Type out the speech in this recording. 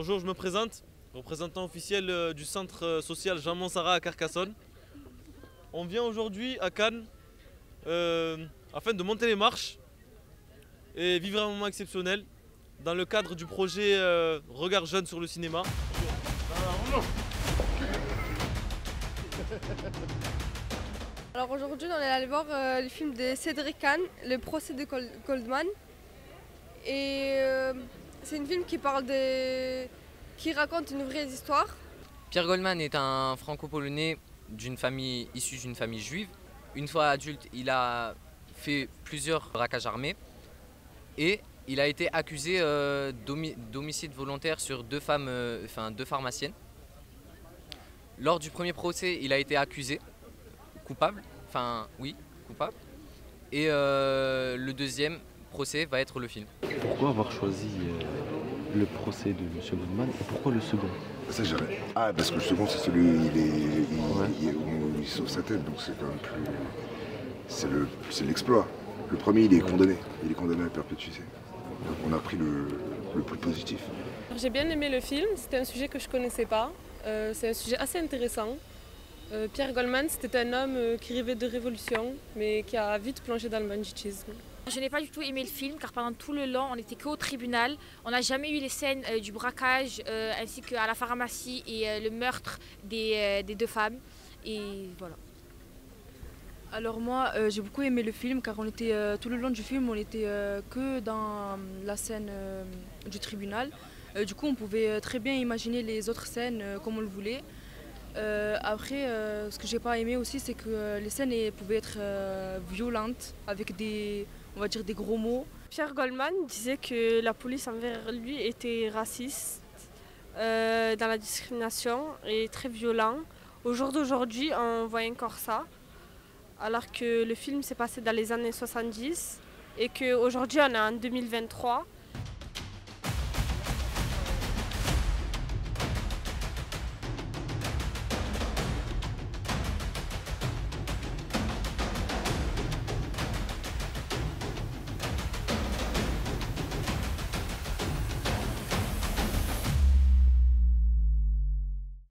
Bonjour, je me présente, représentant officiel du centre social Jean Montsara à Carcassonne. On vient aujourd'hui à Cannes afin de monter les marches et vivre un moment exceptionnel dans le cadre du projet Regard Jeune sur le cinéma. Alors aujourd'hui, on est allé voir le film de Cédric Kahn, Le procès de Goldman. Et c'est un film qui raconte une vraie histoire. Pierre Goldman est un franco-polonais issu d'une famille juive. Une fois adulte, il a fait plusieurs braquages armés et il a été accusé d'homicide volontaire sur deux pharmaciennes. Lors du premier procès, il a été accusé, coupable. Et le deuxième procès va être le film. Pourquoi avoir choisi le procès de M. Goldman et pourquoi le second? Ça j'arrête. Ah, parce que le second c'est celui où il sauve sa tête, donc c'est quand même plus... C'est l'exploit. Le premier il est condamné à perpétuité. Donc on a pris le plus positif. J'ai bien aimé le film, c'était un sujet que je ne connaissais pas. C'est un sujet assez intéressant. Pierre Goldman, c'était un homme qui rêvait de révolution, mais qui a vite plongé dans le banditisme. Je n'ai pas du tout aimé le film, car pendant tout le long, on n'était qu'au tribunal. On n'a jamais eu les scènes du braquage, ainsi qu'à la pharmacie et le meurtre des deux femmes. Et voilà. Alors moi, j'ai beaucoup aimé le film, car on était tout le long du film, on n'était que dans la scène du tribunal. Du coup, on pouvait très bien imaginer les autres scènes comme on le voulait. Après, ce que j'ai pas aimé aussi, c'est que les scènes pouvaient être violentes, avec des gros mots. Pierre Goldman disait que la police envers lui était raciste, dans la discrimination et très violent. Au jour d'aujourd'hui, on voit encore ça, alors que le film s'est passé dans les années 70 et qu'aujourd'hui on est en 2023.